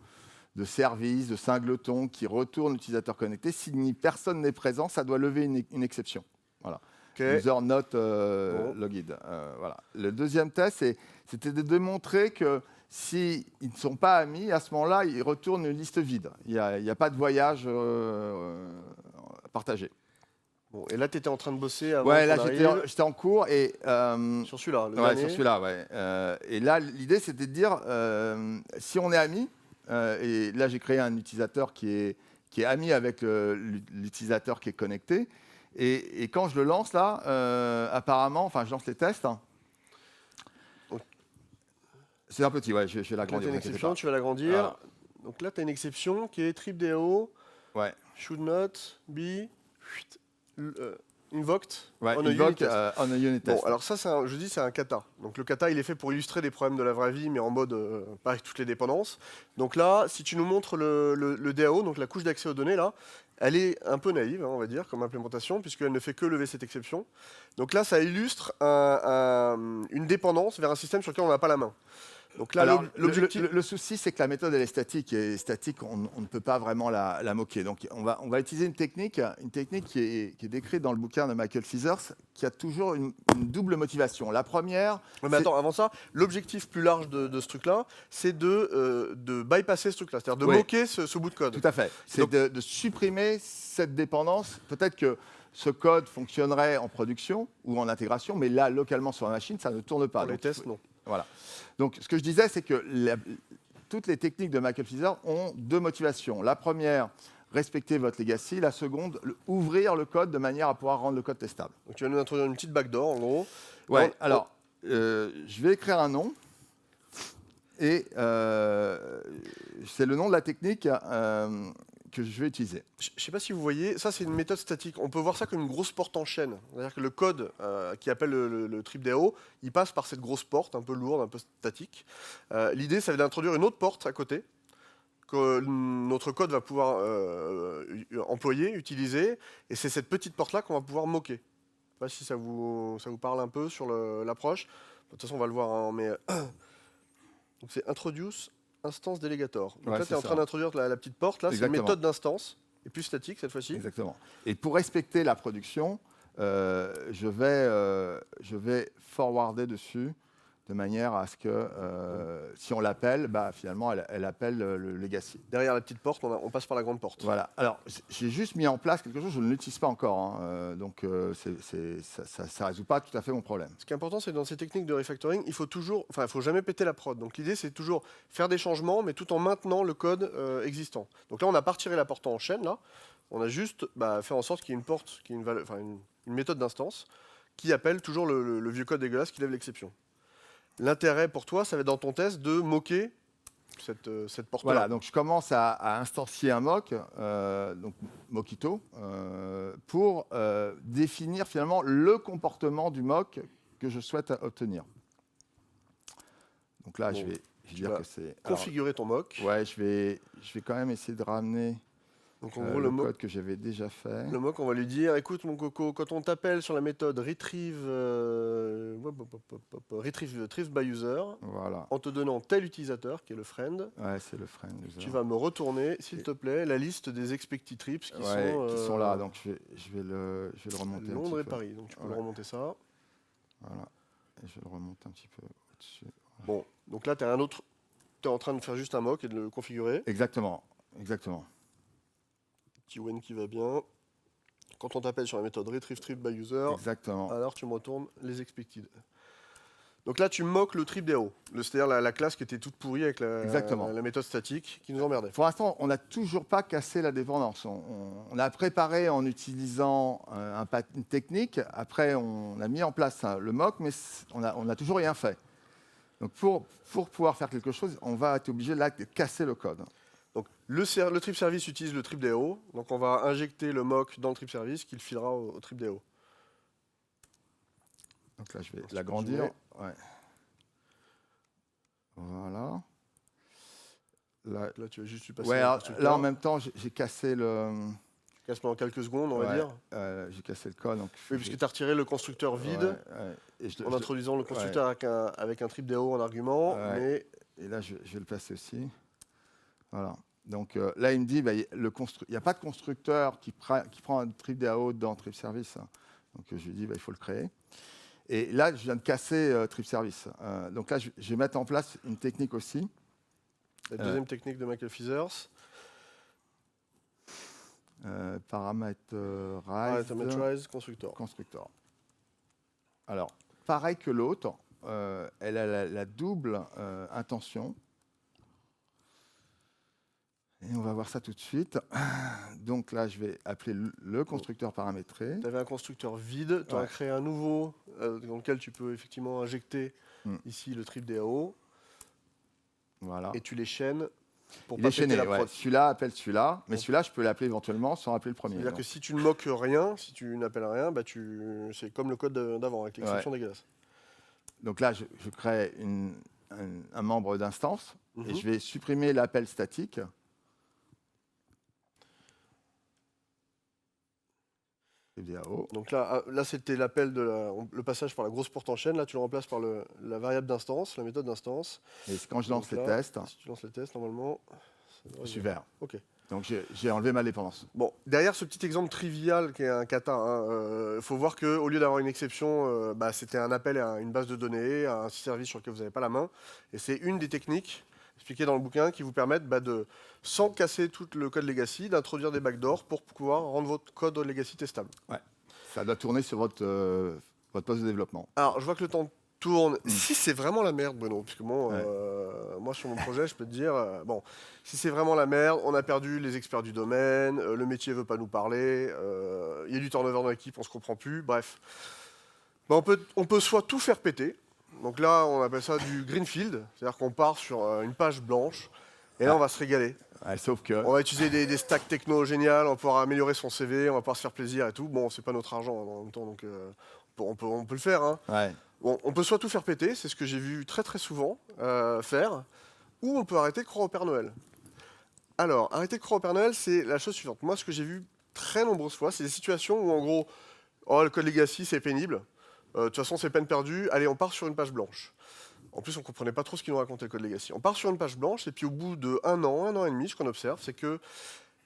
service, de singleton qui retourne l'utilisateur connecté. Si personne n'est présent, ça doit lever une exception. Voilà. Okay. User not logged. Voilà. Le deuxième test, c'était de démontrer que s'ils ne sont pas amis, à ce moment-là, ils retournent une liste vide. Il n'y a pas de voyage partagé. Bon, et là, tu étais en train de bosser avant. Ouais, là, j'étais en cours. Et, sur celui-là, sur celui-là, ouais. Et là, l'idée, c'était de dire, si on est amis, et là, j'ai créé un utilisateur qui est ami avec l'utilisateur qui est connecté. Et quand je le lance, là, apparemment, enfin, je lance les tests. C'est un petit, ouais, je vais l'agrandir. Tu as une exception, tu vas l'agrandir. Voilà. Donc là, tu as une exception qui est tripdao, ouais. should not be invoked ouais, on a unit test. On a unit test. Bon, alors ça, je dis, c'est un kata. Donc le kata, il est fait pour illustrer des problèmes de la vraie vie, mais en mode pas avec toutes les dépendances. Donc là, si tu nous montres le DAO, donc la couche d'accès aux données, là, elle est un peu naïve, hein, on va dire, comme implémentation, puisqu'elle ne fait que lever cette exception. Donc là, ça illustre une dépendance vers un système sur lequel on n'a pas la main. Donc là, alors, le souci, c'est que la méthode, elle est statique. Et statique, on ne peut pas vraiment la moquer. Donc, on va utiliser une technique qui est décrite dans le bouquin de Michael Feathers, qui a toujours une double motivation. La première... Ouais, mais attends, avant ça, l'objectif plus large de ce truc-là, c'est de bypasser ce truc-là, c'est-à-dire de moquer ce bout de code. Tout à fait. C'est de supprimer cette dépendance. Peut-être que ce code fonctionnerait en production ou en intégration, mais là, localement sur la machine, ça ne tourne pas. Pour les tests, non. Voilà. Donc, ce que je disais, c'est que toutes les techniques de Michael Feathers ont deux motivations. La première, respecter votre legacy. La seconde, ouvrir le code de manière à pouvoir rendre le code testable. Donc, tu vas nous introduire une petite backdoor, en gros. Ouais, alors, je vais écrire un nom. Et c'est le nom de la technique que je vais utiliser. Je ne sais pas si vous voyez, ça c'est une méthode statique. On peut voir ça comme une grosse porte en chaîne. C'est-à-dire que le code qui appelle le tripdao, il passe par cette grosse porte un peu lourde, un peu statique. L'idée, c'est d'introduire une autre porte à côté que notre code va pouvoir employer, utiliser. Et c'est cette petite porte-là qu'on va pouvoir moquer. Je ne sais pas si ça vous parle un peu sur l'approche. De toute façon, on va le voir. Hein, mais donc c'est introduce instance delegator. Donc là, tu es en train d'introduire la petite porte. Là, c'est une méthode d'instance, et plus statique cette fois-ci. Exactement. Et pour respecter la production, je vais forwarder dessus de manière à ce que, si on l'appelle, finalement, elle appelle le legacy. Derrière la petite porte, on passe par la grande porte. Voilà. Alors, j'ai juste mis en place quelque chose, je ne l'utilise pas encore. Hein, donc, ça ne résout pas tout à fait mon problème. Ce qui est important, c'est que dans ces techniques de refactoring, il faut jamais péter la prod. Donc, l'idée, c'est toujours faire des changements, mais tout en maintenant le code existant. Donc là, on n'a pas retiré la porte en chaîne, là. On a juste fait en sorte qu'il y ait une porte, qu'il y ait une méthode d'instance qui appelle toujours le vieux code dégueulasse qui lève l'exception. L'intérêt pour toi, ça va être dans ton test de moquer cette porte-là. Voilà, donc je commence à instancier un mock, donc Mockito, pour définir finalement le comportement du mock que je souhaite obtenir. Donc là, je vais dire que c'est... configurer ton mock. Ouais, je vais quand même essayer de ramener donc, en gros, le code que j'avais déjà fait. Le mock, on va lui dire, écoute mon coco, quand on t'appelle sur la méthode retrieve by user, voilà, en te donnant tel utilisateur qui est le friend, ouais, c'est le friend user. Tu vas me retourner, s'il te plaît, la liste des expected trips qui sont là. Donc je vais le remonter. Londres et Paris. Donc tu peux le remonter ça. Voilà. Et je le remonte un petit peu au-dessus. Voilà. Bon, donc là tu es en train de faire juste un mock et de le configurer. Exactement. Petit when qui va bien. Quand on t'appelle sur la méthode retrieve trip by user, exactement, alors tu me retournes les expected. Donc là, tu moques le trip DAO, c'est-à-dire la classe qui était toute pourrie avec Exactement. la méthode statique qui nous emmerdait. Pour l'instant, on n'a toujours pas cassé la dépendance. On a préparé en utilisant une technique. Après, on a mis en place le mock, mais on n'a toujours rien fait. Donc, pour pouvoir faire quelque chose, on va être obligé là de casser le code. Donc le trip service utilise le trip DAO. Donc on va injecter le mock dans le trip service qui le filera au trip DAO. Donc là, je vais l'agrandir. Ouais. Voilà. Là, tu vas juste passer. Ouais, là, en même temps, j'ai cassé le. Tu casses pendant quelques secondes, on va dire. J'ai cassé le code. Donc oui, puisque tu as retiré le constructeur vide en introduisant le constructeur avec un trip DAO en argument. Mais... Et là, je vais le passer aussi. Voilà. Donc là, il me dit, il n'y a pas de constructeur qui prend un trip DAO dans trip service. Donc je lui dis, il faut le créer. Et là, je viens de casser trip service. Donc là, je vais mettre en place une technique aussi. La deuxième technique de Michael Feathers. Parameterize constructor. Alors, pareil que l'autre, elle a la double intention. Et on va voir ça tout de suite. Donc là, je vais appeler le constructeur paramétré. Tu avais un constructeur vide, tu as créé un nouveau dans lequel tu peux effectivement injecter ici le trip DAO. Voilà. Et tu les chaînes pour pas péter la prod. Celui-là appelle celui-là, mais celui-là, je peux l'appeler éventuellement sans appeler le premier. C'est-à-dire que si tu ne moques rien, si tu n'appelles rien, c'est comme le code d'avant, avec l'exception dégueulasse. Donc là, je crée un membre d'instance et je vais supprimer l'appel statique. Donc là c'était l'appel le passage par la grosse porte en chaîne. Là, tu le remplaces par la variable d'instance, la méthode d'instance. Et quand je lance les tests. Si tu lances les tests, normalement. Super. OK. Donc j'ai enlevé ma dépendance. Bon, derrière ce petit exemple trivial qui est un kata, il faut voir qu'au lieu d'avoir une exception, c'était un appel à une base de données, à un service sur lequel vous n'avez pas la main. Et c'est une des techniques expliquées dans le bouquin qui vous permettent de, sans casser tout le code legacy, d'introduire des backdoors pour pouvoir rendre votre code legacy testable. Ouais. Ça doit tourner sur votre poste de développement. Alors, je vois que le temps tourne. Si c'est vraiment la merde, Bruno, puisque moi, sur mon projet, je peux te dire, si c'est vraiment la merde, on a perdu les experts du domaine, le métier ne veut pas nous parler, il y a du turnover dans l'équipe, on ne se comprend plus, bref. On peut soit tout faire péter, donc là, on appelle ça du greenfield, c'est-à-dire qu'on part sur une page blanche, et là, on va se régaler. Ouais, sauf que... On va utiliser des stacks techno géniales, on va pouvoir améliorer son CV, on va pouvoir se faire plaisir et tout. Bon, c'est pas notre argent en même temps, donc on peut le faire. Hein. Ouais. Bon, on peut soit tout faire péter, c'est ce que j'ai vu très très souvent faire, ou on peut arrêter de croire au Père Noël. Alors, arrêter de croire au Père Noël, c'est la chose suivante. Moi, ce que j'ai vu très nombreuses fois, c'est des situations où, en gros, le code legacy, c'est pénible. De toute façon, c'est peine perdue. Allez, on part sur une page blanche. En plus, on ne comprenait pas trop ce qu'ils nous racontait le code legacy. On part sur une page blanche, et puis au bout de un an et demi, ce qu'on observe, c'est que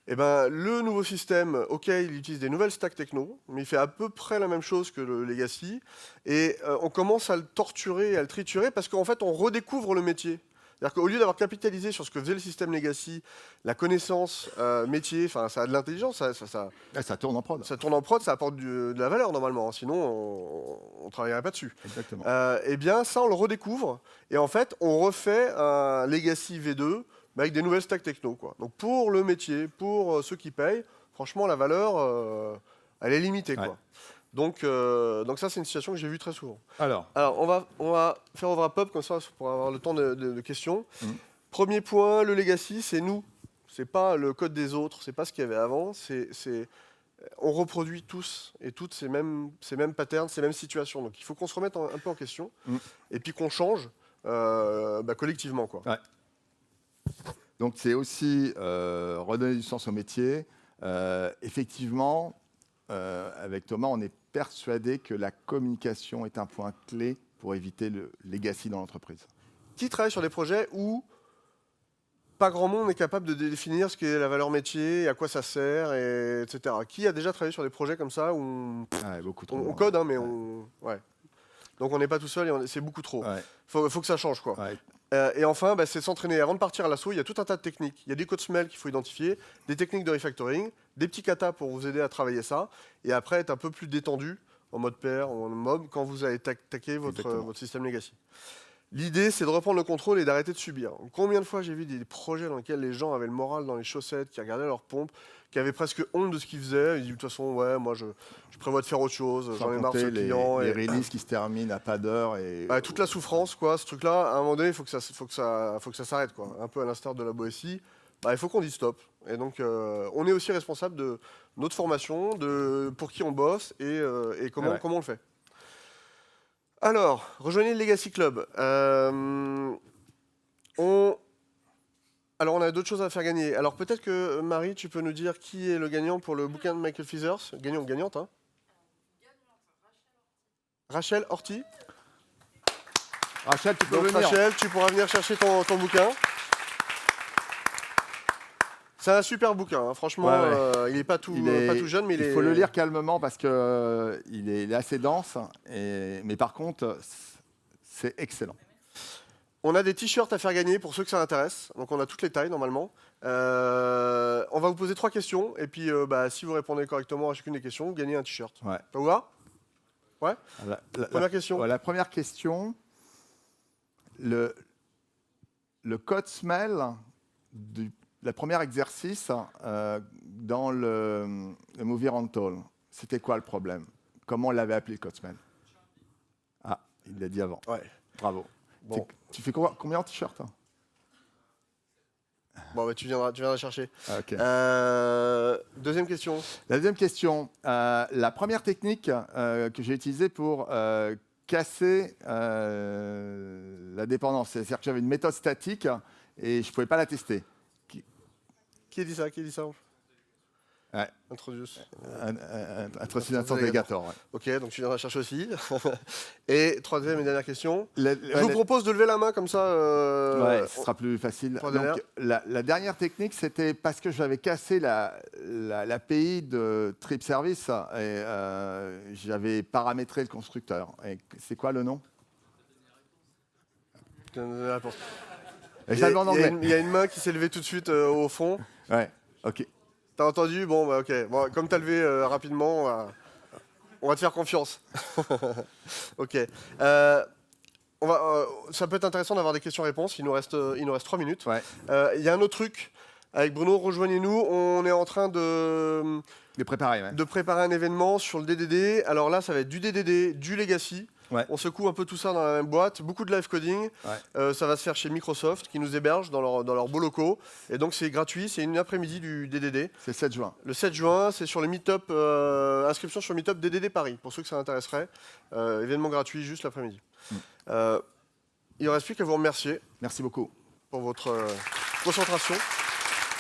le nouveau système, OK, il utilise des nouvelles stacks techno, mais il fait à peu près la même chose que le legacy, et on commence à le torturer, à le triturer, parce qu'en fait, on redécouvre le métier. C'est-à-dire qu'au lieu d'avoir capitalisé sur ce que faisait le système legacy, la connaissance métier, ça a de l'intelligence, ça tourne en prod. Ça tourne en prod, ça apporte de la valeur normalement, sinon on ne travaillerait pas dessus. Exactement. Eh bien, ça, on le redécouvre, et en fait, on refait un legacy V2 avec des nouvelles stacks techno, quoi. Donc pour le métier, pour ceux qui payent, franchement, la valeur, elle est limitée, quoi. Donc ça, c'est une situation que j'ai vue très souvent. Alors on va faire un wrap-up comme ça pour avoir le temps de questions. Premier point, le legacy, c'est nous. C'est pas le code des autres, c'est pas ce qu'il y avait avant. On reproduit tous et toutes ces mêmes patterns, ces mêmes situations. Donc il faut qu'on se remette un peu en question et puis qu'on change collectivement, quoi. Ouais. Donc c'est aussi redonner du sens au métier. Effectivement, avec Thomas, on est persuadé que la communication est un point clé pour éviter le legacy dans l'entreprise. Qui travaille sur des projets où pas grand monde est capable de définir ce qu'est la valeur métier, à quoi ça sert, etc. Qui a déjà travaillé sur des projets comme ça où on code, hein, mais donc on n'est pas tout seul et c'est beaucoup trop. Faut que ça change, quoi. Et enfin, c'est s'entraîner. Avant de partir à l'assaut, il y a tout un tas de techniques. Il y a des codes smell qu'il faut identifier, des techniques de refactoring, des petits katas pour vous aider à travailler ça, et après être un peu plus détendu en mode pair, en mob, quand vous allez taquer Exactement. votre système legacy. L'idée, c'est de reprendre le contrôle et d'arrêter de subir. Combien de fois j'ai vu des projets dans lesquels les gens avaient le moral dans les chaussettes, qui regardaient leur pompe, qui avaient presque honte de ce qu'ils faisaient. Ils disent de toute façon, ouais, moi je prévois de faire autre chose, Sans j'en ai marre de ce compter client. les Et releases qui se terminent à pas d'heure. Et ouais, toute la souffrance, quoi, ce truc-là, à un moment donné, il faut que ça s'arrête, quoi. Un peu à l'instar de la BOSI, bah, il faut qu'on dise stop. Et donc, on est aussi responsable de notre formation, de pour qui on bosse et comment, Ouais. comment on le fait. Alors, rejoignez le Legacy Club. Alors, on a d'autres choses à faire gagner. Alors, peut-être que, Marie, tu peux nous dire qui est le gagnant pour le bouquin de Michael Feathers. Gagnant ou gagnante, hein. Rachel Horty. Rachel, tu peux Donc, venir. Rachel, tu pourras venir chercher ton bouquin. C'est un super bouquin, hein. Franchement, Ouais. il n'est pas tout jeune, mais il faut le lire calmement parce que il est assez dense. Mais par contre, c'est excellent. On a des t-shirts à faire gagner pour ceux que ça intéresse. Donc on a toutes les tailles normalement. On va vous poser 3 questions et puis si vous répondez correctement à chacune des questions, vous gagnez un t-shirt. Ouais. Ça vous va? Ouais. Première question. La première question. Le code smell la première exercice dans le movie rental, c'était quoi le problème? Comment on l'avait appelé le code smell? Ah, il l'a dit avant. Ouais. Bravo. Bon. Tu fais combien en t-shirt, hein? Bon, bah, tu viendras chercher. Ah, ok. Deuxième question. La deuxième question. La première technique que j'ai utilisée pour casser la dépendance, c'est-à-dire que j'avais une méthode statique et je ne pouvais pas la tester. Qui a dit ça? Ouais. Introduce. Introduce Delegator. Ouais. Ok, donc tu viendras chercher aussi. Et troisième et dernière question. Je vous La- propose de lever la main comme ça. Ouais, ce sera plus facile. pour derrière. Donc, la dernière technique, c'était parce que j'avais cassé l'API de Trip Service et j'avais paramétré le constructeur. Et c'est quoi le nom? Je donne la réponse. Et je l'avais en anglais. Il y a une main qui s'est levée tout de suite au fond. Ouais, ok. T'as entendu? Bon, bah ok. Bon, comme t'as levé rapidement, on va te faire confiance. Ok. Ça peut être intéressant d'avoir des questions-réponses. Il nous reste 3 minutes. Ouais. Il y a un autre truc. Avec Bruno, rejoignez-nous. On est en train de préparer, ouais. préparer un événement sur le DDD. Alors là, ça va être du DDD, du Legacy. Ouais. On secoue un peu tout ça dans la même boîte. Beaucoup de live coding. Ouais. Ça va se faire chez Microsoft, qui nous héberge dans leurs beaux locaux. Et donc, c'est gratuit. C'est une après-midi du DDD. C'est le 7 juin. Le 7 juin, c'est sur le Meetup. Inscription sur le Meetup DDD Paris, pour ceux que ça intéresserait. Événement gratuit, juste l'après-midi. Il ne reste plus qu'à vous remercier Merci beaucoup. pour votre concentration.